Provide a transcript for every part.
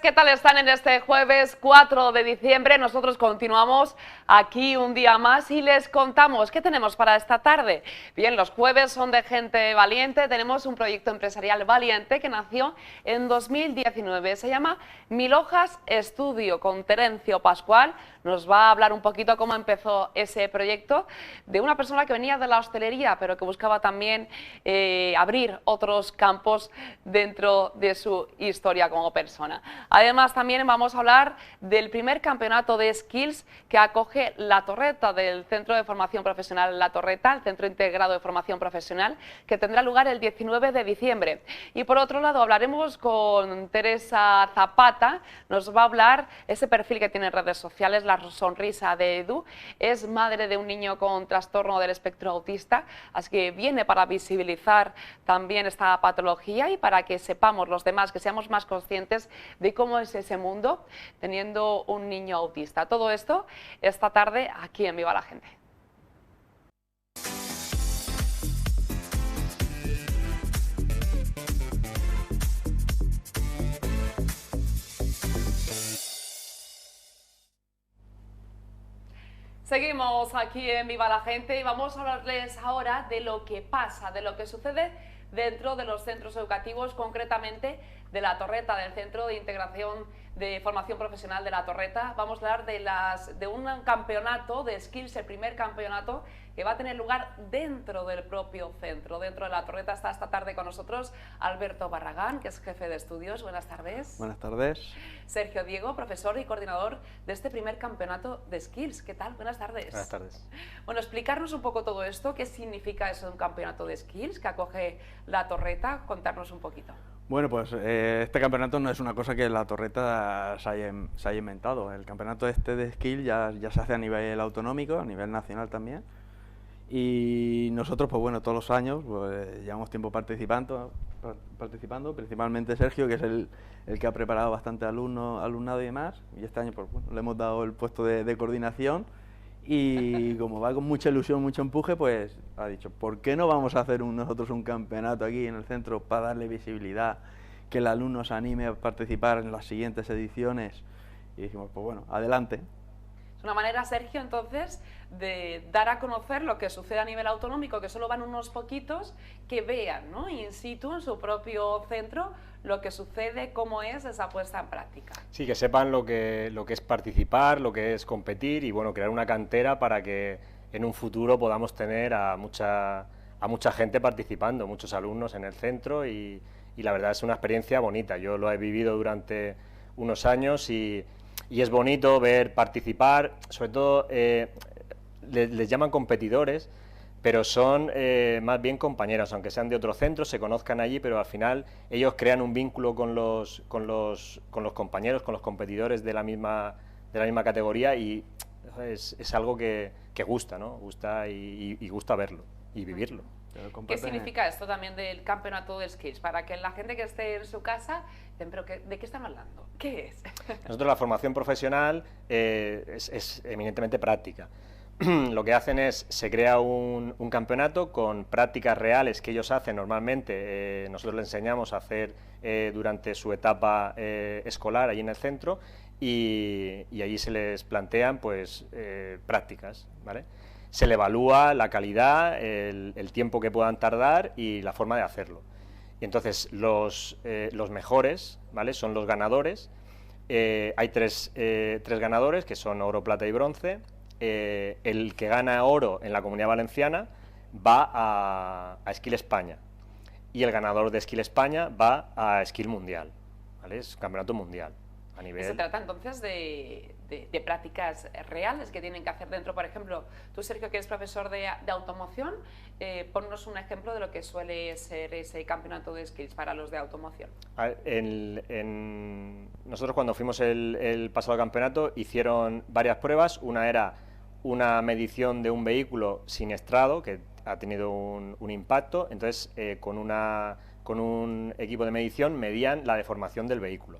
¿qué tal están en este jueves 4 de diciembre? Nosotros continuamos aquí un día más y les contamos qué tenemos para esta tarde. Bien, los jueves son de gente valiente, tenemos un proyecto empresarial valiente que nació en 2019, se llama Mil Hojas Estudio, con Terencio Pascual. Nos va a hablar un poquito cómo empezó ese proyecto, de una persona que venía de la hostelería, pero que buscaba también abrir otros campos dentro de su historia como persona. Además, también vamos a hablar del primer campeonato de skills que acoge La Torreta, del Centro de Formación Profesional La Torreta, el Centro Integrado de Formación Profesional, que tendrá lugar el 19 de diciembre. Y por otro lado, hablaremos con Teresa Zapata, nos va a hablar ese perfil que tiene en redes sociales, la sonrisa de Edu. Es madre de un niño con trastorno del espectro autista, así que viene para visibilizar también esta patología y para que sepamos los demás, que seamos más conscientes de cómo es ese mundo teniendo un niño autista. Todo esto esta tarde aquí en Viva la Gente. Seguimos aquí en Viva la Gente y vamos a hablarles ahora de lo que pasa, de lo que sucede dentro de los centros educativos, concretamente de La Torreta, del Centro de Integración de Formación Profesional de La Torreta. Vamos a hablar de un campeonato de skills, el primer campeonato que va a tener lugar dentro del propio centro, dentro de La Torreta. Está esta tarde con nosotros Alberto Barragán, que es jefe de estudios. Buenas tardes. Buenas tardes. Sergio Diego, profesor y coordinador de este primer campeonato de skills. ¿Qué tal? Buenas tardes. Buenas tardes. Bueno, explicarnos un poco todo esto, qué significa eso de un campeonato de skills que acoge La Torreta, contarnos un poquito. Bueno, pues este campeonato no es una cosa que La Torreta se haya inventado. El campeonato este de skill ya se hace a nivel autonómico, a nivel nacional también. Y nosotros, pues bueno, todos los años pues, llevamos tiempo participando, principalmente Sergio, que es el que ha preparado bastante alumnado y demás. Y este año pues, bueno, le hemos dado el puesto de coordinación. Y como va con mucha ilusión, mucho empuje, pues ha dicho, ¿por qué no vamos a hacer nosotros un campeonato aquí en el centro para darle visibilidad, que el alumno se anime a participar en las siguientes ediciones? Y dijimos, pues bueno, adelante. Es una manera, Sergio, entonces, de dar a conocer lo que sucede a nivel autonómico, que solo van unos poquitos, que vean, ¿no?, in situ, en su propio centro, lo que sucede, cómo es esa puesta en práctica. Sí, que sepan lo que es participar, lo que es competir y bueno, crear una cantera para que en un futuro podamos tener a mucha gente participando, muchos alumnos en el centro y la verdad es una experiencia bonita. Yo lo he vivido durante unos años y es bonito ver participar, sobre todo les llaman competidores, pero son más bien compañeros, aunque sean de otro centro, se conozcan allí, pero al final ellos crean un vínculo con los compañeros, con los competidores de la misma categoría y es algo que gusta, ¿no? Gusta y gusta verlo y vivirlo. ¿Qué significa esto también del campeonato de skills? Para que la gente que esté en su casa, pero ¿de qué están hablando? ¿Qué es? Nosotros la formación profesional es eminentemente práctica. Lo que hacen es, se crea un campeonato con prácticas reales que ellos hacen normalmente, nosotros les enseñamos a hacer durante su etapa escolar allí en el centro y allí se les plantean pues prácticas, ¿vale? Se le evalúa la calidad, el tiempo que puedan tardar y la forma de hacerlo. Y entonces los mejores, ¿vale?, son los ganadores. Hay tres ganadores que son oro, plata y bronce. El que gana oro en la Comunidad Valenciana va a Skill España y el ganador de Skill España va a Skill Mundial, ¿vale? Es un campeonato mundial a nivel... Se trata entonces de prácticas reales que tienen que hacer dentro. Por ejemplo, tú, Sergio, que eres profesor de automoción, ponnos un ejemplo de lo que suele ser ese campeonato de skills para los de automoción. Nosotros cuando fuimos el pasado campeonato hicieron varias pruebas. Una era una medición de un vehículo siniestrado que ha tenido un impacto, entonces con un equipo de medición medían la deformación del vehículo.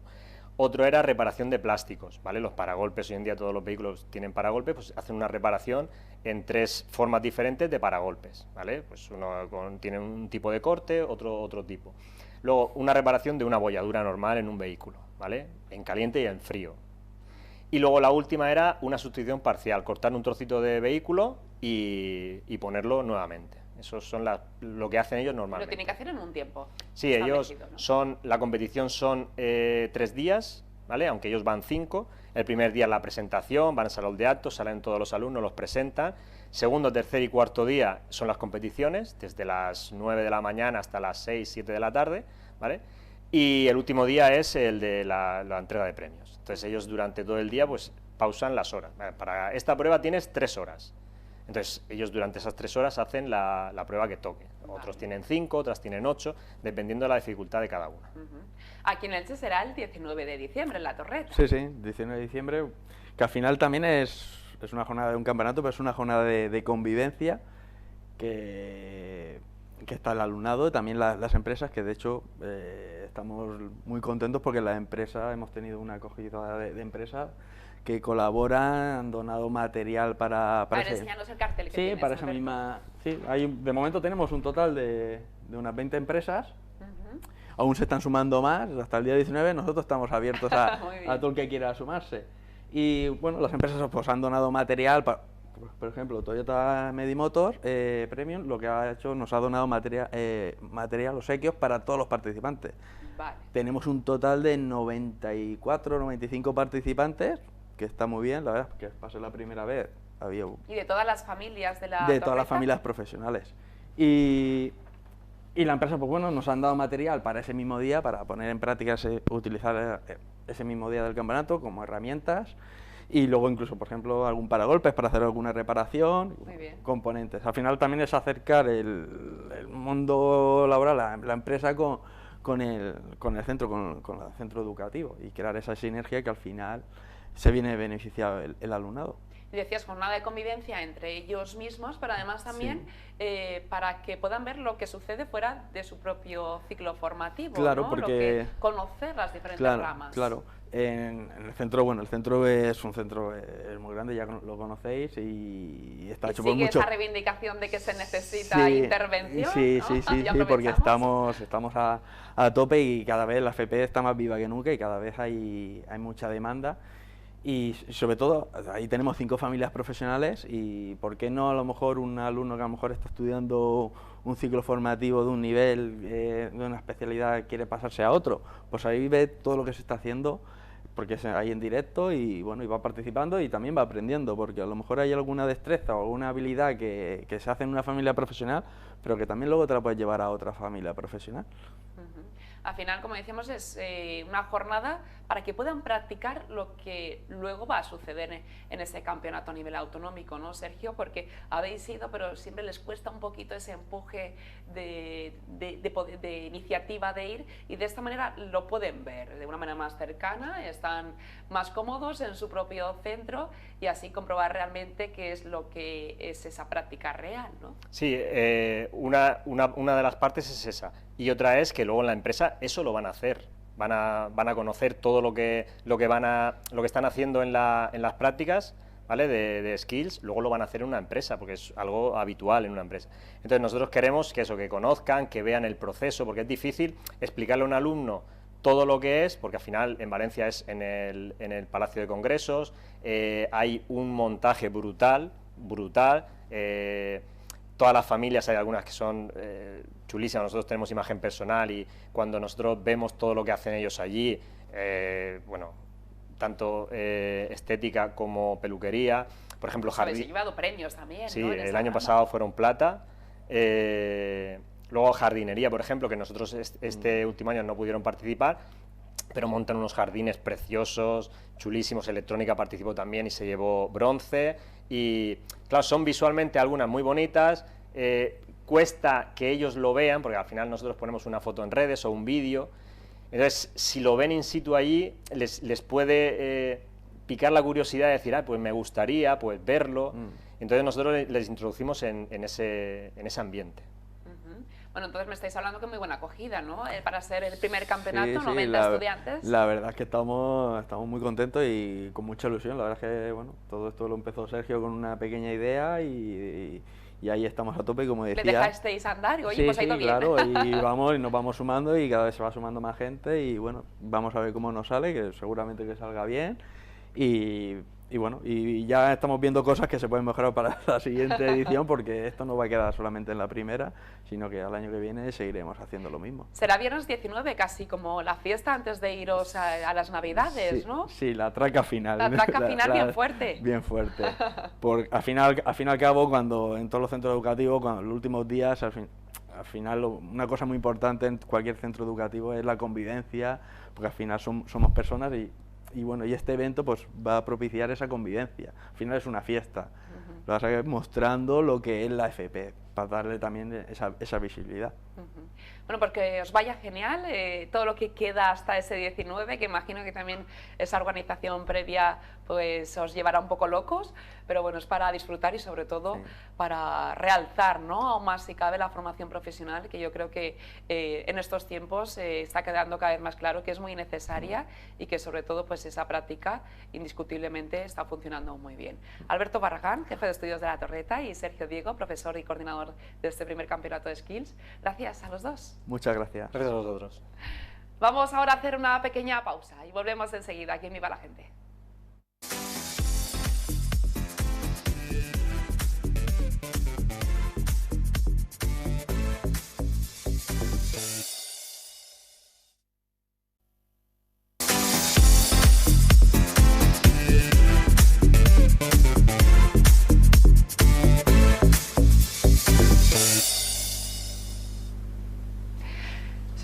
Otro era reparación de plásticos, ¿vale? Los paragolpes, hoy en día todos los vehículos tienen paragolpes, pues hacen una reparación en 3 formas diferentes de paragolpes, ¿vale? Pues uno tiene un tipo de corte, otro tipo. Luego, una reparación de una bolladura normal en un vehículo, ¿vale? En caliente y en frío. Y luego la última era una sustitución parcial, cortar un trocito de vehículo y ponerlo nuevamente. Eso son lo que hacen ellos normalmente. Lo tienen que hacer en un tiempo. Sí, ellos ¿no? la competición son 3 días, ¿vale? Aunque ellos van 5. El primer día es la presentación, van al salón de actos, salen todos los alumnos, los presentan. Segundo, tercer y cuarto día son las competiciones, desde las 9 de la mañana hasta las 6, 7 de la tarde, ¿vale? Y el último día es el de la entrega de premios. Entonces ellos durante todo el día pues pausan las horas. Para esta prueba tienes 3 horas. Entonces ellos durante esas 3 horas hacen la prueba que toque. Otros tienen 5, otras tienen 8, dependiendo de la dificultad de cada una. Aquí en Elche será el 19 de diciembre, en La Torreta. Sí, 19 de diciembre, que al final también es una jornada de un campeonato, pero es una jornada de convivencia que está el alumnado y también las empresas, que de hecho estamos muy contentos porque las empresas, hemos tenido una acogida de empresas que colaboran, han donado material para enseñarnos el cartel que sí, tienes, para esa misma. Sí, de momento tenemos un total de unas 20 empresas. Aún se están sumando más, hasta el día 19 nosotros estamos abiertos a todo el que quiera sumarse. Y bueno, las empresas pues han donado material, por ejemplo, Toyota Medimotor Premium, lo que ha hecho, nos ha donado material, obsequios para todos los participantes. Vale. Tenemos un total de 94, 95 participantes, que está muy bien, la verdad, que para ser la primera vez había... ¿Y de todas las familias de la De todas las familias profesionales. Y la empresa, pues bueno, nos han dado material para ese mismo día, para poner en práctica, utilizar ese mismo día del campeonato como herramientas, y luego incluso, por ejemplo, algún paragolpes para hacer alguna reparación, componentes. Al final también es acercar el mundo laboral, la empresa con el centro, con el centro educativo, y crear esa sinergia que al final se viene beneficiado el alumnado. Y decías, jornada de convivencia entre ellos mismos, pero además también para que puedan ver lo que sucede fuera de su propio ciclo formativo, claro, ¿no? porque conocer las diferentes ramas. Claro, en el centro, bueno, el centro es un centro muy grande, ya lo conocéis, y está hecho por mucho... esa reivindicación de que se necesita intervención, sí, ¿no? sí, porque estamos a tope, y cada vez la FP está más viva que nunca, y cada vez hay mucha demanda. Y sobre todo, ahí tenemos 5 familias profesionales, y ¿por qué no a lo mejor un alumno que a lo mejor está estudiando un ciclo formativo de un nivel, de una especialidad, quiere pasarse a otro? Pues ahí ve todo lo que se está haciendo, porque es ahí en directo, y bueno, y va participando y también va aprendiendo, porque a lo mejor hay alguna destreza o alguna habilidad que se hace en una familia profesional, pero que también luego te la puedes llevar a otra familia profesional. Al final, como decíamos, es una jornada para que puedan practicar lo que luego va a suceder en ese campeonato a nivel autonómico, ¿no, Sergio? Porque habéis ido, pero siempre les cuesta un poquito ese empuje de iniciativa de ir, y de esta manera lo pueden ver de una manera más cercana, están más cómodos en su propio centro, y así comprobar realmente qué es lo que es esa práctica real, ¿no? Sí, una de las partes es esa, y otra es que luego en la empresa eso lo van a hacer. Van a conocer todo lo que están haciendo en las prácticas, ¿vale? de skills, luego lo van a hacer en una empresa, porque es algo habitual en una empresa. Entonces nosotros queremos que conozcan, que vean el proceso, porque es difícil explicarle a un alumno todo lo que es, porque al final en Valencia es en el Palacio de Congresos, hay un montaje brutal, todas las familias, hay algunas que son chulísimas, nosotros tenemos imagen personal, y cuando nosotros vemos todo lo que hacen ellos allí, bueno, tanto estética como peluquería, por ejemplo, Habéis llevado premios también, sí, ¿no? el año pasado fueron plata, luego jardinería, por ejemplo, que nosotros este último año no pudieron participar, pero montan unos jardines preciosos, chulísimos. Electrónica participó también y se llevó bronce, y claro, son visualmente algunas muy bonitas, cuesta que ellos lo vean, porque al final nosotros ponemos una foto en redes o un vídeo, entonces si lo ven in situ allí, les puede picar la curiosidad de decir, pues me gustaría pues verlo, entonces nosotros les introducimos en ese ambiente. Bueno, entonces me estáis hablando que muy buena acogida, ¿no? Para ser el primer campeonato, 90 estudiantes. La verdad es que estamos muy contentos y con mucha ilusión. La verdad es que bueno, todo esto lo empezó Sergio con una pequeña idea, y y ahí estamos a tope, como decía. ¿Le dejasteis andar? Oye, sí, pues ha ido sí, bien. claro, y vamos, y nos vamos sumando y cada vez se va sumando más gente y bueno, vamos a ver cómo nos sale, que seguramente que salga bien y bueno, y ya estamos viendo cosas que se pueden mejorar para la siguiente edición porque esto no va a quedar solamente en la primera, sino que al año que viene seguiremos haciendo lo mismo. Será viernes 19, casi como la fiesta antes de iros a las Navidades, sí, ¿no? Sí, la traca final. La traca final bien fuerte. Bien fuerte. Al fin y al cabo, cuando en todos los centros educativos, cuando en los últimos días, al final una cosa muy importante en cualquier centro educativo es la convivencia, porque al final somos personas y bueno, y este evento pues va a propiciar esa convivencia. Al final es una fiesta. Lo vas a ir mostrando lo que es la FP, para darle también esa visibilidad. Bueno, porque os vaya genial todo lo que queda hasta ese 19, que imagino que también esa organización previa pues os llevará un poco locos, pero bueno, es para disfrutar y sobre todo para realzar, ¿no?, aún más si cabe la formación profesional, que yo creo que en estos tiempos está quedando cada vez más claro que es muy necesaria y que sobre todo pues esa práctica indiscutiblemente está funcionando muy bien. Alberto Barragán, jefe de estudios de La Torreta, y Sergio Diego, profesor y coordinador de este primer campeonato de Skills, gracias a los dos. Muchas gracias. Gracias a vosotros. Vamos ahora a hacer una pequeña pausa y volvemos enseguida aquí en Viva la Gente.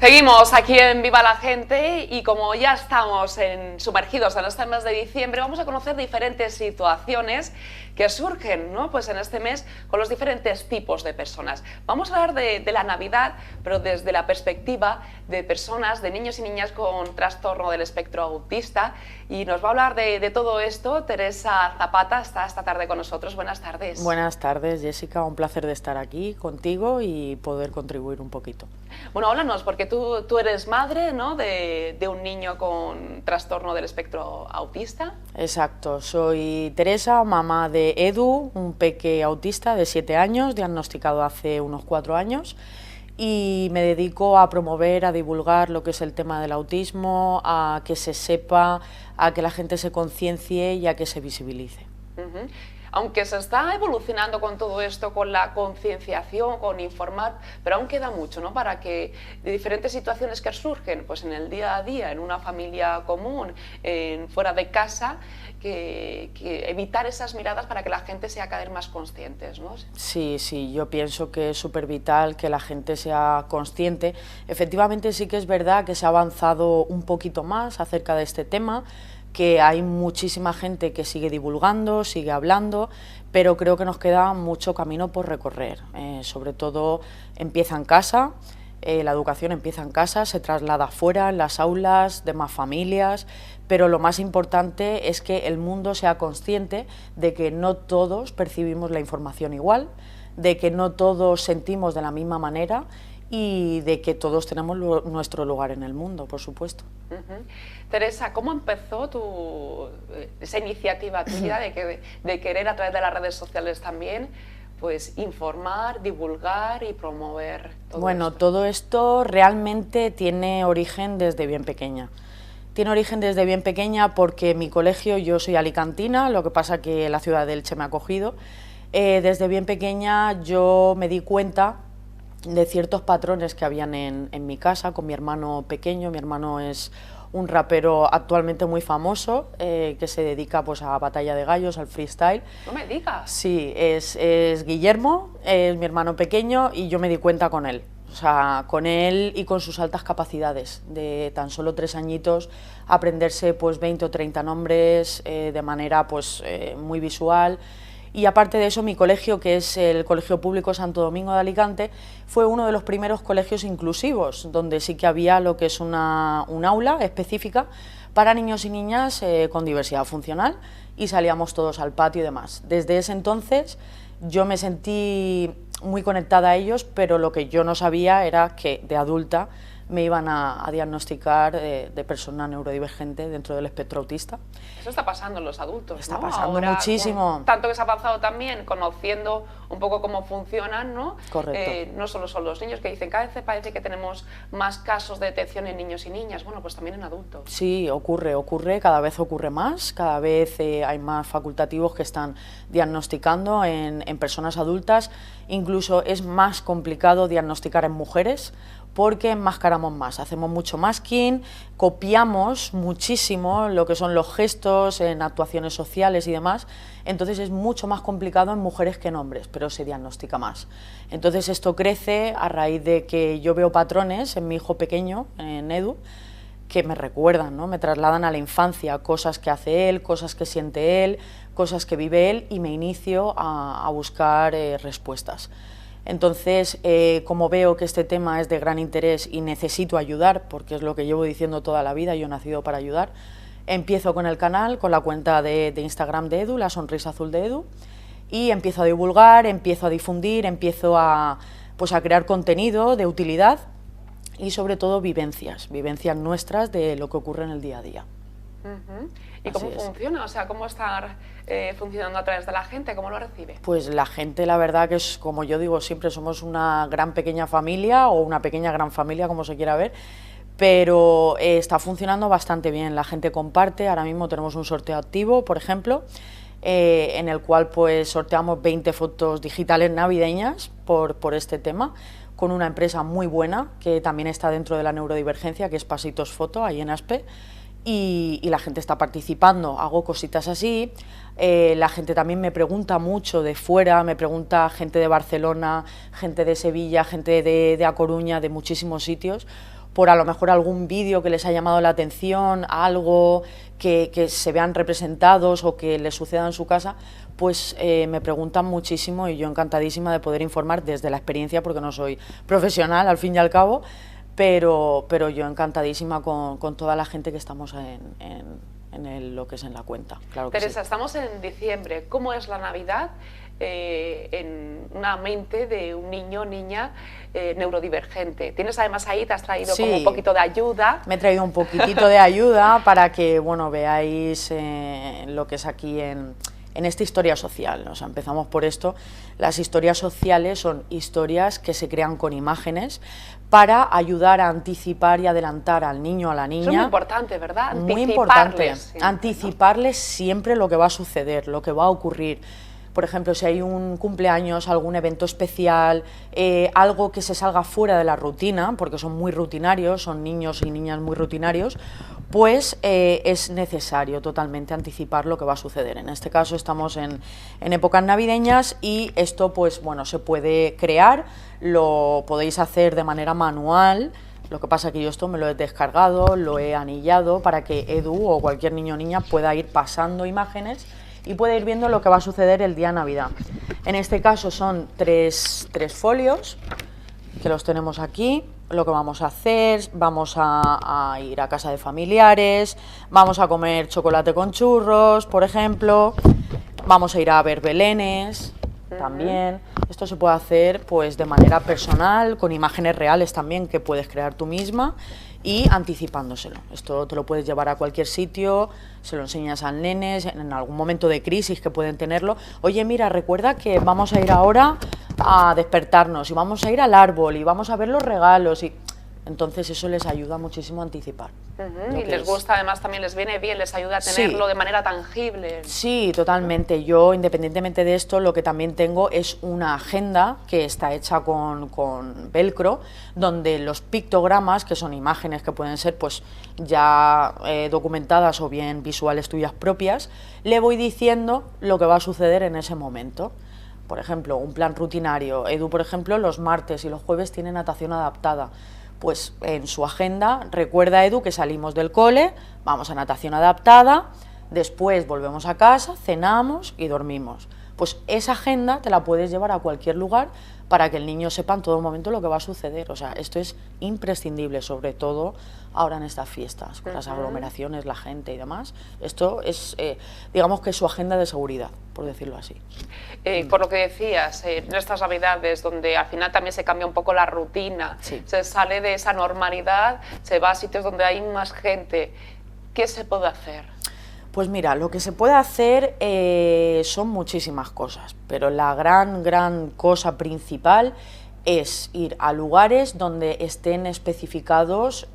Seguimos aquí en Viva la Gente y como ya estamos sumergidos en este mes de diciembre, vamos a conocer diferentes situaciones que surgen, ¿no?, pues en este mes con los diferentes tipos de personas. Vamos a hablar de la Navidad, pero desde la perspectiva de personas, de niños y niñas con trastorno del espectro autista, y nos va a hablar de todo esto Teresa Zapata, está esta tarde con nosotros. Buenas tardes. Buenas tardes, Jessica, un placer de estar aquí contigo y poder contribuir un poquito. Bueno, háblanos, porque tú eres madre, ¿no?, de un niño con trastorno del espectro autista. Exacto, soy Teresa, mamá de Edu, un peque autista de 7 años, diagnosticado hace unos 4 años, y me dedico a promover, a divulgar lo que es el tema del autismo, a que se sepa, a que la gente se conciencie y a que se visibilice. Aunque se está evolucionando con todo esto, con la concienciación, con informar, pero aún queda mucho, ¿no?, para que de diferentes situaciones que surgen pues en el día a día, en una familia común, fuera de casa, que evitar esas miradas para que la gente sea cada vez más conscientes, ¿no? Sí, yo pienso que es súper vital que la gente sea consciente. Efectivamente sí que es verdad que se ha avanzado un poquito más acerca de este tema, que hay muchísima gente que sigue divulgando, sigue hablando, pero creo que nos queda mucho camino por recorrer. Sobre todo empieza en casa, la educación empieza en casa, se traslada afuera, en las aulas, de más familias, pero lo más importante es que el mundo sea consciente de que no todos percibimos la información igual, de que no todos sentimos de la misma manera y de que todos tenemos nuestro lugar en el mundo, por supuesto. Teresa, ¿cómo empezó esa iniciativa tuya de querer a través de las redes sociales también pues informar, divulgar y promover todo esto? Bueno, todo esto realmente tiene origen desde bien pequeña. Tiene origen desde bien pequeña porque mi colegio, yo soy alicantina, lo que pasa que la ciudad de Elche me ha acogido. Desde bien pequeña yo me di cuenta de ciertos patrones que habían en mi casa con mi hermano pequeño. Mi hermano es un rapero actualmente muy famoso que se dedica pues a batalla de gallos, al freestyle. No me digas. Sí, es Guillermo, es mi hermano pequeño y yo me di cuenta con él. O sea, con él y con sus altas capacidades, de tan solo 3 añitos, aprenderse pues 20 o 30 nombres de manera pues muy visual. Y aparte de eso, mi colegio, que es el Colegio Público Santo Domingo de Alicante, fue uno de los primeros colegios inclusivos, donde sí que había lo que es un aula específica para niños y niñas con diversidad funcional y salíamos todos al patio y demás. Desde ese entonces yo me sentí muy conectada a ellos, pero lo que yo no sabía era que de adulta me iban a diagnosticar de persona neurodivergente dentro del espectro autista. Eso está pasando en los adultos, Está ¿no? pasando Ahora, muchísimo. Bueno, tanto que se ha avanzado también conociendo un poco cómo funcionan, ¿no? Correcto. No solo son los niños que dicen, cada vez parece que tenemos más casos de detección en niños y niñas, bueno, pues también en adultos. Sí, ocurre, cada vez ocurre más, cada vez hay más facultativos que están diagnosticando en personas adultas, incluso es más complicado diagnosticar en mujeres, porque enmascaramos más, hacemos mucho masking, copiamos muchísimo lo que son los gestos en actuaciones sociales y demás, entonces es mucho más complicado en mujeres que en hombres, pero se diagnostica más. Entonces esto crece a raíz de que yo veo patrones en mi hijo pequeño, en Edu, que me recuerdan, ¿no? Me trasladan a la infancia, cosas que hace él, cosas que siente él, cosas que vive él, y me inicio a buscar respuestas. Entonces, como veo que este tema es de gran interés y necesito ayudar, porque es lo que llevo diciendo toda la vida, yo he nacido para ayudar, empiezo con el canal, con la cuenta de Instagram de Edu, la sonrisa azul de Edu, y empiezo a divulgar, empiezo a difundir, empiezo a crear contenido de utilidad y sobre todo vivencias nuestras de lo que ocurre en el día a día. ¿Y cómo funciona? O sea, ¿cómo está funcionando a través de la gente? ¿Cómo lo recibe? Pues la gente, la verdad que es, como yo digo siempre, somos una gran pequeña familia o una pequeña gran familia, como se quiera ver, pero está funcionando bastante bien. La gente comparte, ahora mismo tenemos un sorteo activo, por ejemplo, en el cual pues sorteamos 20 fotos digitales navideñas por este tema, con una empresa muy buena que también está dentro de la neurodivergencia, que es Pasitos Foto, ahí en Aspe. Y la gente está participando, hago cositas así, la gente también me pregunta mucho de fuera, me pregunta gente de Barcelona, gente de Sevilla, gente de A Coruña, de muchísimos sitios, por a lo mejor algún vídeo que les ha llamado la atención, algo que se vean representados o que les suceda en su casa, pues me preguntan muchísimo y yo encantadísima de poder informar desde la experiencia, porque no soy profesional al fin y al cabo, pero yo encantadísima con toda la gente que estamos en lo que es en la cuenta. Claro que Teresa, sí. estamos en diciembre. ¿Cómo es la Navidad en una mente de un niño o niña neurodivergente? Tienes además ahí, te has traído como un poquito de ayuda. Me he traído un poquitito de ayuda para que veáis lo que es aquí en esta historia social. O sea, empezamos por esto. Las historias sociales son historias que se crean con imágenes para ayudar a anticipar y adelantar al niño o a la niña. Eso es muy importante, ¿verdad? Muy importante. Siempre, anticiparles siempre lo que va a suceder, lo que va a ocurrir. Por ejemplo, si hay un cumpleaños, algún evento especial, algo que se salga fuera de la rutina, porque son muy rutinarios, son niños y niñas muy rutinarios, pues es necesario totalmente anticipar lo que va a suceder. En este caso estamos en épocas navideñas y esto pues bueno, se puede crear, lo podéis hacer de manera manual. Lo que pasa es que yo esto me lo he descargado, lo he anillado para que Edu o cualquier niño o niña pueda ir pasando imágenes y puede ir viendo lo que va a suceder el día de Navidad. En este caso son tres folios, que los tenemos aquí. Lo que vamos a hacer, vamos a ir a casa de familiares, vamos a comer chocolate con churros, por ejemplo, vamos a ir a ver belenes también. Esto se puede hacer pues de manera personal, con imágenes reales también que puedes crear tú misma y anticipándoselo. Esto te lo puedes llevar a cualquier sitio, se lo enseñas al nenes en algún momento de crisis que pueden tenerlo. Oye, mira, recuerda que vamos a ir ahora a despertarnos y vamos a ir al árbol y vamos a ver los regalos y entonces eso les ayuda muchísimo a anticipar. Y les gusta, además también les viene bien, les ayuda a tenerlo de manera tangible. Sí, totalmente. Yo, independientemente de esto, lo que también tengo es una agenda que está hecha con velcro, donde los pictogramas, que son imágenes que pueden ser pues ya documentadas o bien visuales tuyas propias, le voy diciendo lo que va a suceder en ese momento. Por ejemplo, un plan rutinario. Edu, por ejemplo, los martes y los jueves tiene natación adaptada. Pues en su agenda recuerda, Edu, que salimos del cole, vamos a natación adaptada, después volvemos a casa, cenamos y dormimos. Pues esa agenda te la puedes llevar a cualquier lugar para que el niño sepa en todo momento lo que va a suceder. O sea, esto es imprescindible, sobre todo ahora en estas fiestas, con las aglomeraciones, la gente y demás. Esto es, digamos que su agenda de seguridad, por decirlo así. Por lo que decías, en estas navidades donde al final también se cambia un poco la rutina, Sí. se sale de esa normalidad, se va a sitios donde hay más gente, ¿qué se puede hacer? Pues mira, lo que se puede hacer son muchísimas cosas, pero la gran cosa principal es ir a lugares donde estén especificados,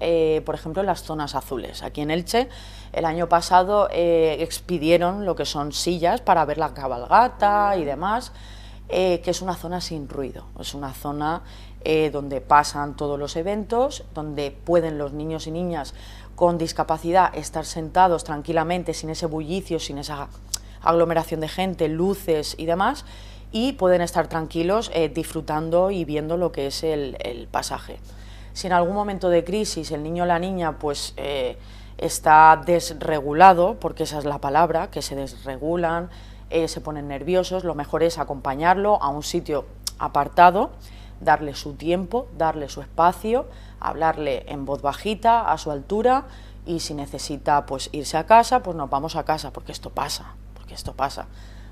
por ejemplo, las zonas azules. Aquí en Elche, el año pasado expidieron lo que son sillas para ver la cabalgata y demás, que es una zona sin ruido, es una zona donde pasan todos los eventos, donde pueden los niños y niñas con discapacidad estar sentados tranquilamente, sin ese bullicio, sin esa aglomeración de gente, luces y demás, y pueden estar tranquilos disfrutando y viendo lo que es el pasaje. Si en algún momento de crisis el niño o la niña pues está desregulado, porque esa es la palabra, que se desregulan, se ponen nerviosos, lo mejor es acompañarlo a un sitio apartado, darle su tiempo, darle su espacio, hablarle en voz bajita, a su altura, y si necesita pues irse a casa, pues nos vamos a casa, porque esto pasa.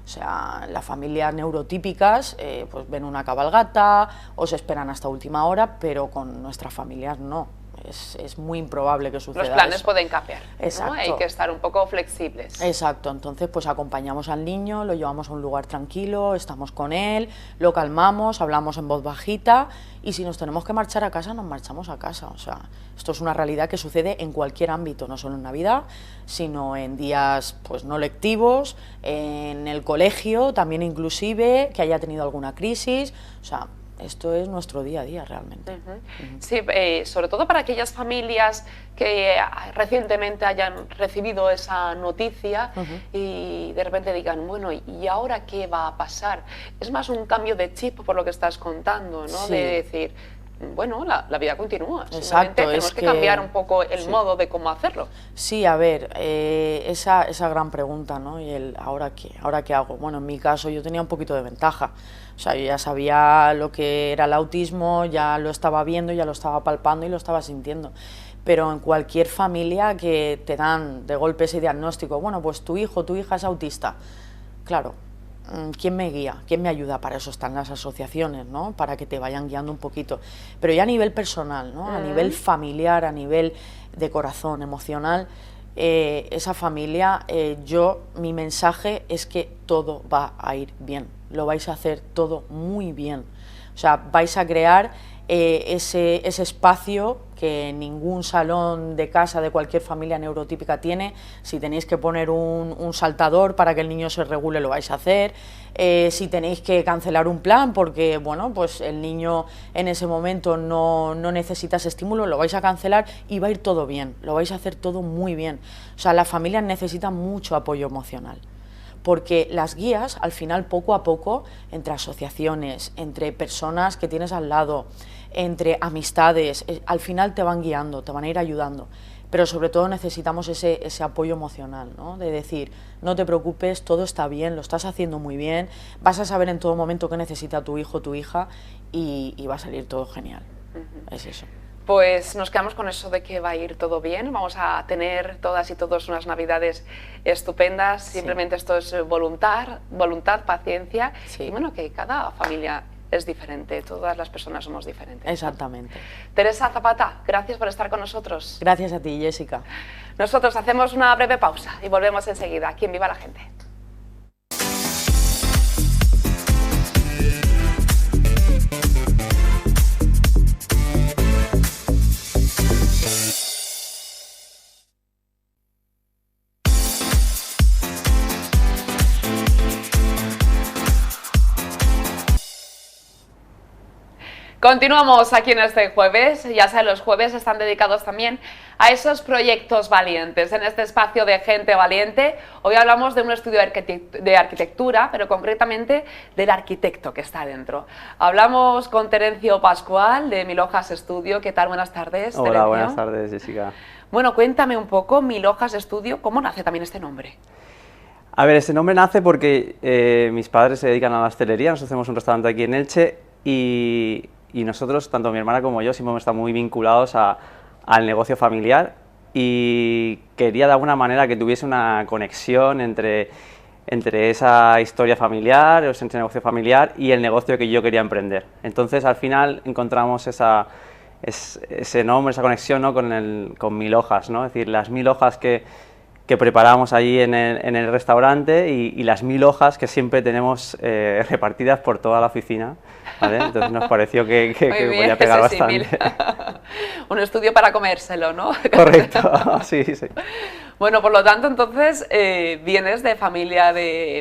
O sea, las familias neurotípicas pues ven una cabalgata o se esperan hasta última hora, pero con nuestras familias no. Es muy improbable que suceda. Los planes eso. pueden cambiar, Exacto. ¿no? Hay que estar un poco flexibles. Exacto, entonces pues acompañamos al niño, lo llevamos a un lugar tranquilo, estamos con él, lo calmamos, hablamos en voz bajita y si nos tenemos que marchar a casa, nos marchamos a casa. O sea, esto es una realidad que sucede en cualquier ámbito, no solo en Navidad, sino en días pues no lectivos, en el colegio también inclusive, que haya tenido alguna crisis, o sea, esto es nuestro día a día realmente. Sí, sobre todo para aquellas familias que recientemente hayan recibido esa noticia y de repente digan, bueno, ¿y ahora qué va a pasar? Es más un cambio de chip por lo que estás contando, ¿no? Sí. De decir, bueno, la vida continúa. Exacto, Tenemos que cambiar un poco el modo de cómo hacerlo. Sí, a ver, esa gran pregunta, ¿no? Y el ¿ahora qué hago? Bueno, en mi caso yo tenía un poquito de ventaja. O sea, yo ya sabía lo que era el autismo, ya lo estaba viendo, ya lo estaba palpando y lo estaba sintiendo. Pero en cualquier familia que te dan de golpe ese diagnóstico, bueno, pues tu hijo, tu hija es autista. Claro, ¿quién me guía? ¿Quién me ayuda? Para eso están las asociaciones, ¿no? Para que te vayan guiando un poquito. Pero ya a nivel personal, ¿no? A nivel familiar, a nivel de corazón, emocional, esa familia, mi mensaje es que todo va a ir bien. Lo vais a hacer todo muy bien. O sea, vais a crear ese espacio que ningún salón de casa de cualquier familia neurotípica tiene. Si tenéis que poner un saltador para que el niño se regule, lo vais a hacer. Si tenéis que cancelar un plan porque, bueno, pues el niño en ese momento no necesita ese estímulo, lo vais a cancelar y va a ir todo bien. Lo vais a hacer todo muy bien. O sea, las familias necesitan mucho apoyo emocional. Porque las guías, al final, poco a poco, entre asociaciones, entre personas que tienes al lado, entre amistades, al final te van guiando, te van a ir ayudando. Pero sobre todo necesitamos ese apoyo emocional, ¿no? De decir, no te preocupes, todo está bien, lo estás haciendo muy bien, vas a saber en todo momento qué necesita tu hijo o tu hija y va a salir todo genial. Es eso. Pues nos quedamos con eso de que va a ir todo bien, vamos a tener todas y todos unas navidades estupendas, simplemente esto es voluntad, paciencia y bueno, que cada familia es diferente, todas las personas somos diferentes. Exactamente. Teresa Zapata, gracias por estar con nosotros. Gracias a ti, Jessica. Nosotros hacemos una breve pausa y volvemos enseguida aquí en Viva la Gente. Continuamos aquí en este jueves, ya saben, los jueves están dedicados también a esos proyectos valientes. En este espacio de Gente Valiente, hoy hablamos de un estudio de arquitectura, pero concretamente del arquitecto que está dentro. Hablamos con Terencio Pascual de Mil Hojas Estudio. ¿Qué tal? Buenas tardes, Hola, Terencio. buenas tardes, Jessica. Bueno, cuéntame un poco, Mil Hojas Estudio, ¿cómo nace también este nombre? A ver, este nombre nace porque mis padres se dedican a la hostelería, nosotros hacemos un restaurante aquí en Elche y nosotros, tanto mi hermana como yo, siempre hemos estado muy vinculados al negocio familiar y quería de alguna manera que tuviese una conexión entre entre esa historia familiar, ese negocio familiar y el negocio que yo quería emprender. Entonces, al final encontramos ese nombre, esa conexión, ¿no?, con 1000 hojas, ¿no? Es decir, las 1000 hojas que preparamos allí en el restaurante y las 1000 hojas que siempre tenemos repartidas por toda la oficina, ¿vale? Entonces nos pareció que podía pegar bastante. Un estudio para comérselo, ¿no? Correcto, sí, sí. Bueno, por lo tanto, entonces, vienes de familia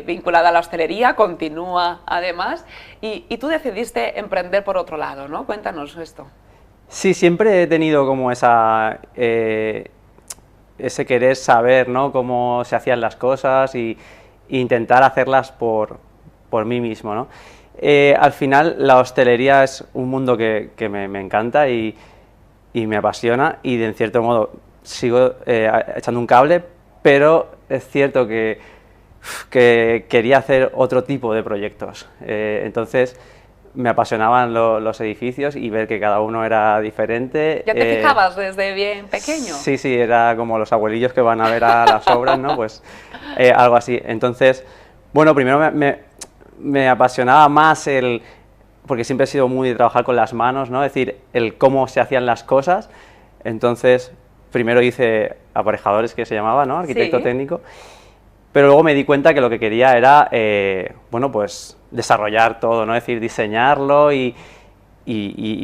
vinculada a la hostelería, continúa además, y tú decidiste emprender por otro lado, ¿no? Cuéntanos esto. Sí, siempre he tenido como ese querer saber, ¿no?, cómo se hacían las cosas e intentar hacerlas por mí mismo, ¿no? Al final, la hostelería es un mundo que me encanta y me apasiona, y en cierto modo sigo echando un cable, pero es cierto que quería hacer otro tipo de proyectos. Entonces me apasionaban los edificios y ver que cada uno era diferente. ¿Ya te fijabas desde bien pequeño? Sí, sí, era como los abuelillos que van a ver a las obras, ¿no? Pues algo así. Entonces, bueno, primero me apasionaba más porque siempre he sido muy de trabajar con las manos, ¿no? Es decir, el cómo se hacían las cosas. Entonces, primero hice aparejadores, que se llamaba, ¿no?, arquitecto técnico, pero luego me di cuenta que lo que quería era, bueno, pues desarrollar todo, ¿no? Es decir, diseñarlo y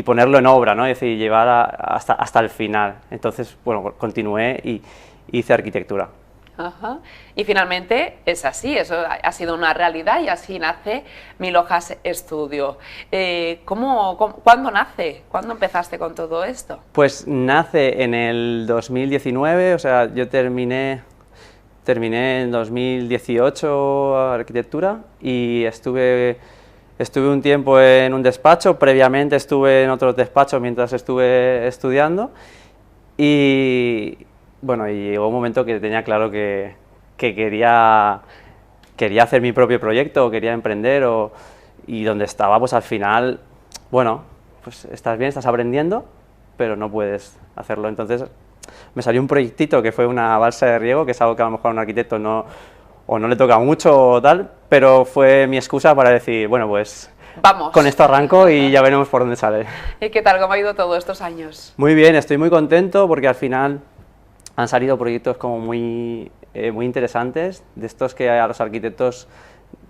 ponerlo en obra, ¿no? Es decir, llevar hasta el final. Entonces, bueno, continué y hice arquitectura. Ajá. Y finalmente es así, eso ha sido una realidad y así nace 1000 hojas estudio. ¿Cuándo nace? ¿Cuándo empezaste con todo esto? Pues nace en el 2019, o sea, yo terminé en 2018 arquitectura y estuve un tiempo en un despacho, previamente estuve en otros despachos mientras estuve estudiando y bueno, y llegó un momento que tenía claro que quería hacer mi propio proyecto, quería emprender y donde estaba, pues al final, bueno, pues estás bien, estás aprendiendo, pero no puedes hacerlo. Entonces me salió un proyectito que fue una balsa de riego, que es algo que a lo mejor a un arquitecto no le toca mucho o tal, pero fue mi excusa para decir, bueno, pues vamos, con esto arranco y ya veremos por dónde sale. ¿Y qué tal? ¿Cómo ha ido todos estos años? Muy bien, estoy muy contento porque al final han salido proyectos como muy interesantes, de estos que a los arquitectos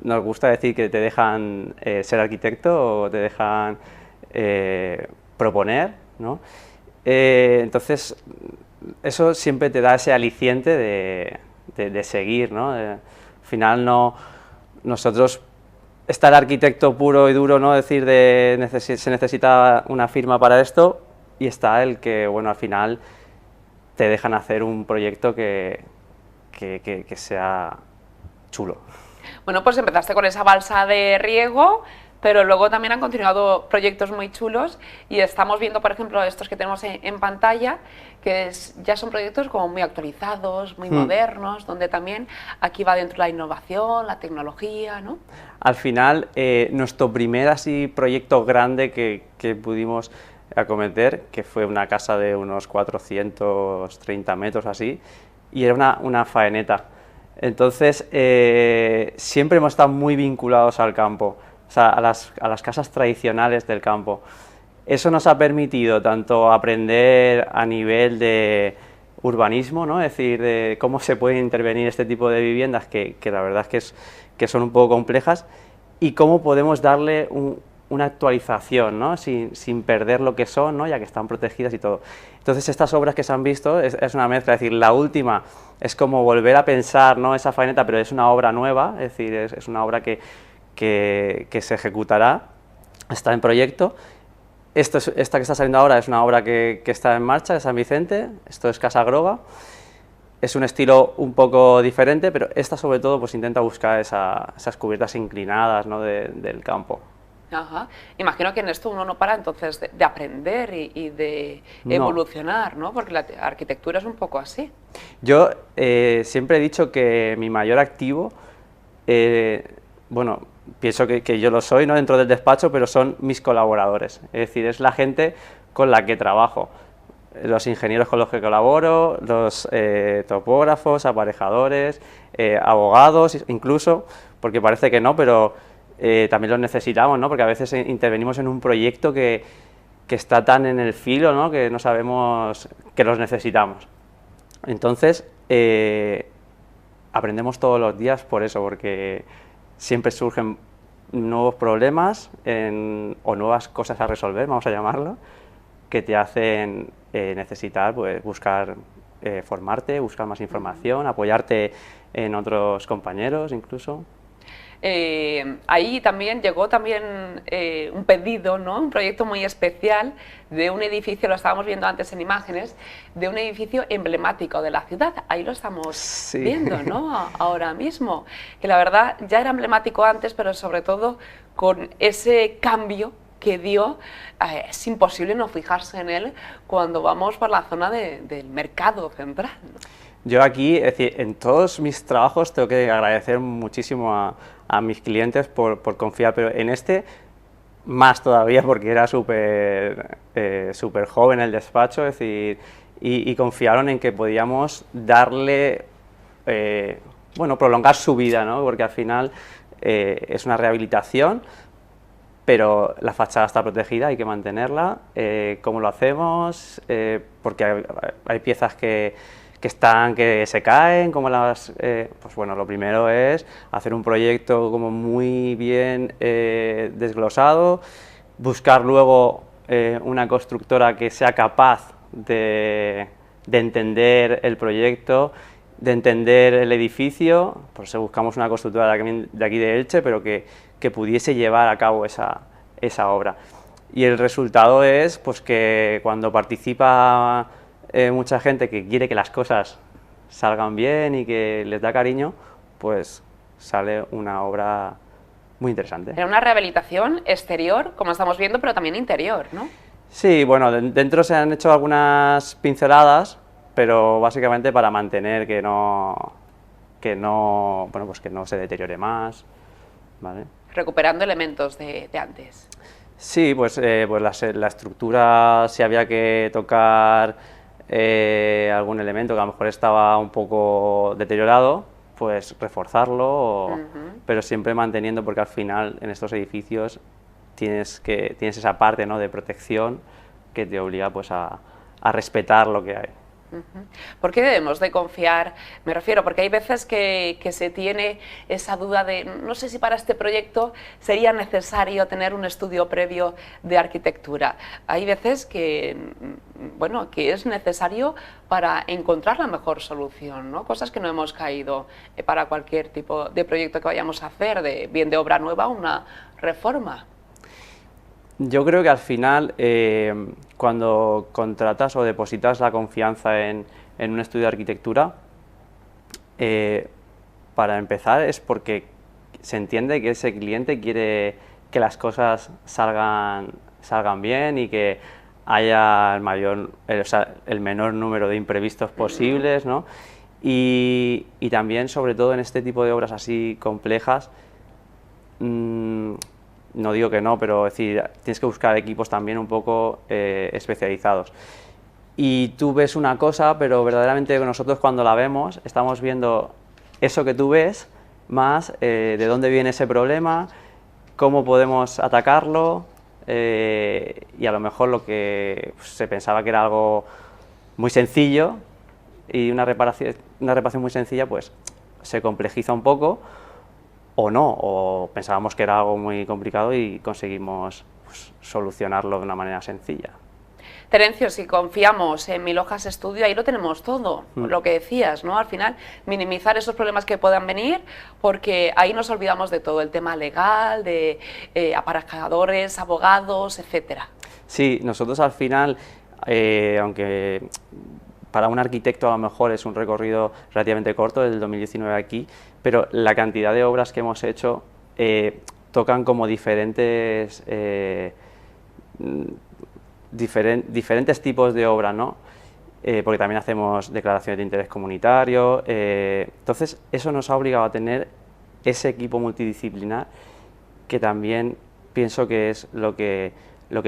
nos gusta decir que te dejan ser arquitecto o te dejan proponer, ¿no? Entonces, eso siempre te da ese aliciente de seguir, ¿no? Al final nosotros, está el arquitecto puro y duro, ¿no? Decir, se necesita una firma para esto, y está el que, bueno, al final te dejan hacer un proyecto que sea chulo. Bueno, pues empezaste con esa balsa de riego, pero luego también han continuado proyectos muy chulos y estamos viendo, por ejemplo, estos que tenemos en pantalla, que ya son proyectos como muy actualizados, muy modernos, donde también aquí va dentro la innovación, la tecnología, ¿no? Al final, nuestro primer así proyecto grande que pudimos acometer, que fue una casa de unos 430 metros así, y era una faeneta. Entonces, siempre hemos estado muy vinculados al campo, o sea, a las casas tradicionales del campo. Eso nos ha permitido tanto aprender a nivel de urbanismo, ¿no? Es decir, de cómo se puede intervenir este tipo de viviendas, que la verdad es que son un poco complejas, y cómo podemos darle una actualización, ¿no? sin perder lo que son, ¿no? Ya que están protegidas y todo. Entonces, estas obras que se han visto es una mezcla, es decir, la última es como volver a pensar, ¿no?, esa faeneta, pero es una obra nueva, es decir, es una obra que se ejecutará, está en proyecto. Esta que está saliendo ahora es una obra que está en marcha, de San Vicente, esto es Casa Groga. Es un estilo un poco diferente, pero esta sobre todo pues intenta buscar esas cubiertas inclinadas, ¿no?, del campo. Ajá. Imagino que en esto uno no para entonces de aprender y de evolucionar, ¿no? Porque la arquitectura es un poco así. Yo siempre he dicho que mi mayor activo, bueno, pienso que yo lo soy, ¿no?, dentro del despacho, pero son mis colaboradores, es decir, es la gente con la que trabajo, los ingenieros con los que colaboro, los topógrafos, aparejadores, abogados incluso, porque parece que no, pero también los necesitamos, ¿no? Porque a veces intervenimos en un proyecto que está tan en el filo, ¿no? Que no sabemos que los necesitamos. Entonces, aprendemos todos los días por eso, porque siempre surgen nuevos problemas o nuevas cosas a resolver, vamos a llamarlo, que te hacen necesitar pues, buscar formarte, buscar más información, apoyarte en otros compañeros incluso. Ahí también llegó un pedido, ¿no? Un proyecto muy especial de un edificio, lo estábamos viendo antes en imágenes, de un edificio emblemático de la ciudad. Ahí lo estamos viendo, ¿no? Ahora mismo. Que la verdad ya era emblemático antes, pero sobre todo con ese cambio que dio, es imposible no fijarse en él cuando vamos por la zona del mercado central, ¿no? Yo aquí, es decir, en todos mis trabajos tengo que agradecer muchísimo a mis clientes por confiar, pero en este más todavía porque era súper joven el despacho, es decir, y confiaron en que podíamos darle, bueno, prolongar su vida, ¿no? Porque al final es una rehabilitación, pero la fachada está protegida, hay que mantenerla. ¿Cómo lo hacemos? Porque hay piezas que se caen, como pues bueno, lo primero es hacer un proyecto como muy bien desglosado, buscar luego una constructora que sea capaz de entender el proyecto, de entender el edificio. Por eso buscamos una constructora de aquí de Elche, pero que pudiese llevar a cabo esa obra. Y el resultado es pues que cuando participa mucha gente que quiere que las cosas salgan bien y que les da cariño, pues sale una obra muy interesante. Era una rehabilitación exterior, como estamos viendo, pero también interior, ¿no? Sí, bueno, dentro se han hecho algunas pinceladas, pero básicamente para mantener que no se deteriore más, ¿vale? Recuperando elementos de antes. Sí, pues la estructura, si había que tocar algún elemento que a lo mejor estaba un poco deteriorado, pues reforzarlo, pero siempre manteniendo, porque al final en estos edificios tienes esa parte, ¿no?, de protección que te obliga pues a respetar lo que hay. ¿Por qué debemos de confiar? Me refiero, porque hay veces que se tiene esa duda de, no sé si para este proyecto sería necesario tener un estudio previo de arquitectura. Hay veces que, bueno, que es necesario para encontrar la mejor solución, ¿no? Cosas que no hemos caído para cualquier tipo de proyecto que vayamos a hacer, bien de obra nueva o una reforma. Yo creo que al final, cuando contratas o depositas la confianza en un estudio de arquitectura, para empezar es porque se entiende que ese cliente quiere que las cosas salgan bien y que haya el menor número de imprevistos posibles, ¿no? Y también, sobre todo en este tipo de obras así complejas, no digo que no, pero es decir, tienes que buscar equipos también un poco especializados. Y tú ves una cosa, pero verdaderamente nosotros cuando la vemos, estamos viendo eso que tú ves, más de dónde viene ese problema, cómo podemos atacarlo, y a lo mejor lo que se pensaba que era algo muy sencillo, y una reparación muy sencilla, pues se complejiza un poco, o no, o pensábamos que era algo muy complicado y conseguimos pues, solucionarlo de una manera sencilla. Terencio, si confiamos en Mil Hojas Estudio, ahí lo tenemos todo, lo que decías, ¿no? Al final, minimizar esos problemas que puedan venir, porque ahí nos olvidamos de todo, el tema legal, de aparejadores, abogados, etcétera. Sí, nosotros al final, aunque para un arquitecto a lo mejor es un recorrido relativamente corto, desde el 2019 aquí, pero la cantidad de obras que hemos hecho tocan como diferentes tipos de obra, ¿no? Porque también hacemos declaraciones de interés comunitario, entonces eso nos ha obligado a tener ese equipo multidisciplinar que también pienso que es lo que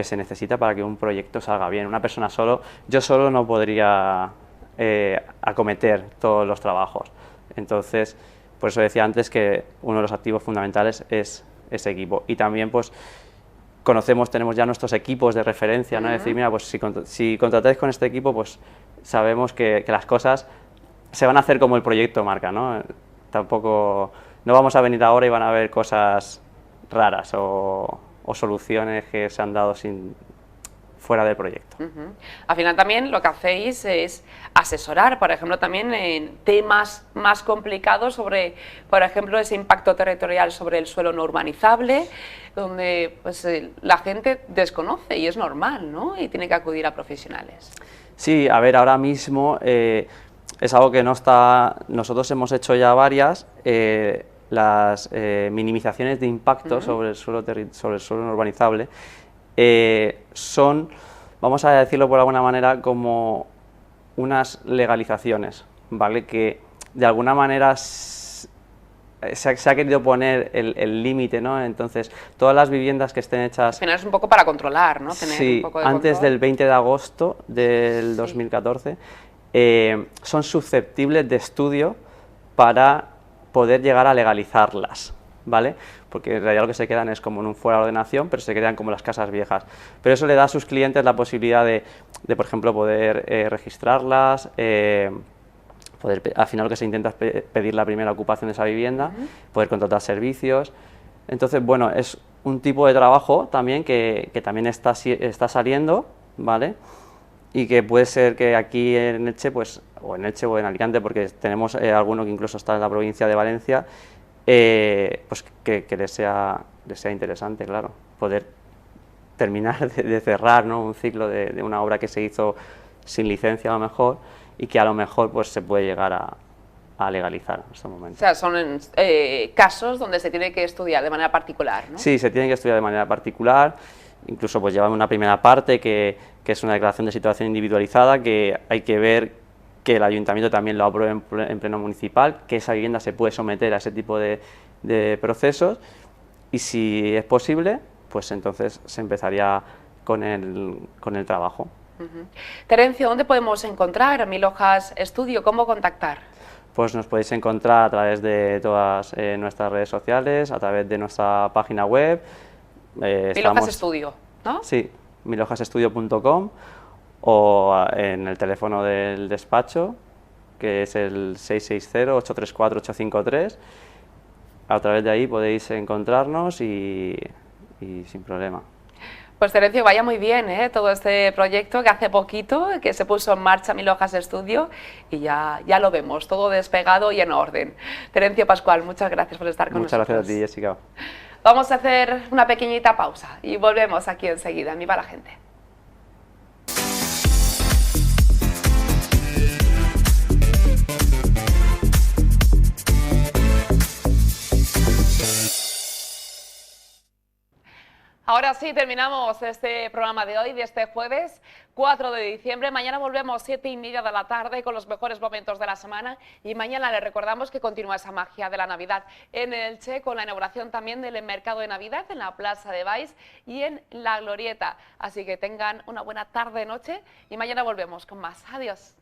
se necesita para que un proyecto salga bien. Una persona yo solo no podría acometer todos los trabajos, entonces Por eso decía antes que uno de los activos fundamentales es ese equipo. Y también pues tenemos ya nuestros equipos de referencia, ¿no? Es decir, mira, pues si contratáis con este equipo, pues sabemos que las cosas se van a hacer como el proyecto marca, ¿no? Tampoco, no vamos a venir ahora y van a haber cosas raras o soluciones que se han dado fuera del proyecto. Al final también lo que hacéis es asesorar, por ejemplo, también en temas más complicados sobre, por ejemplo, ese impacto territorial sobre el suelo no urbanizable, donde pues, la gente desconoce y es normal, ¿no? Y tiene que acudir a profesionales. Sí, a ver, ahora mismo es algo que no está... Nosotros hemos hecho ya varias, las minimizaciones de impacto sobre el suelo no urbanizable, son, vamos a decirlo por alguna manera, como unas legalizaciones, ¿vale? Que de alguna manera se ha querido poner el límite, ¿no? Entonces, todas las viviendas que estén hechas... Al final es un poco para controlar, ¿no? Tener sí, un poco de antes control. del 20 de agosto del 2014, son susceptibles de estudio para poder llegar a legalizarlas, ¿vale? Porque en realidad lo que se quedan es como en un fuera de ordenación, pero se quedan como las casas viejas. Pero eso le da a sus clientes la posibilidad de por ejemplo, poder registrarlas, al final lo que se intenta es pedir la primera ocupación de esa vivienda, poder contratar servicios. Entonces, bueno, es un tipo de trabajo también que también está saliendo, ¿vale? Y que puede ser que aquí en Elche, pues, o en Elche o en Alicante, porque tenemos alguno que incluso está en la provincia de Valencia, pues que les sea interesante, claro, poder terminar de cerrar, ¿no? Un ciclo de una obra que se hizo sin licencia a lo mejor y que a lo mejor pues se puede llegar a legalizar en este momento. O sea, son casos donde se tiene que estudiar de manera particular, ¿no? Sí, se tiene que estudiar de manera particular, incluso pues llevan una primera parte que es una declaración de situación individualizada, que hay que ver que el ayuntamiento también lo apruebe en pleno municipal, que esa vivienda se puede someter a ese tipo de procesos, y si es posible, pues entonces se empezaría con el trabajo. Terencio, ¿dónde podemos encontrar Mil Hojas Estudio? ¿Cómo contactar? Pues nos podéis encontrar a través de todas nuestras redes sociales, a través de nuestra página web. Mil Hojas Estudio, ¿no? Sí, milhojasestudio.com, o en el teléfono del despacho, que es el 660-834-853. A través de ahí podéis encontrarnos y sin problema. Pues Terencio, vaya muy bien, todo este proyecto que hace poquito, que se puso en marcha Mil Hojas Estudio, y ya lo vemos, todo despegado y en orden. Terencio Pascual, muchas gracias por estar con nosotros. Muchas gracias a ti, Jessica. Vamos a hacer una pequeñita pausa y volvemos aquí enseguida. ¡Viva la gente! Ahora sí, terminamos este programa de hoy, de este jueves 4 de diciembre. Mañana volvemos 7:30 de la tarde con los mejores momentos de la semana, y mañana les recordamos que continúa esa magia de la Navidad en Elche, con la inauguración también del mercado de Navidad en la Plaza de Baix y en la Glorieta. Así que tengan una buena tarde-noche y mañana volvemos con más. Adiós.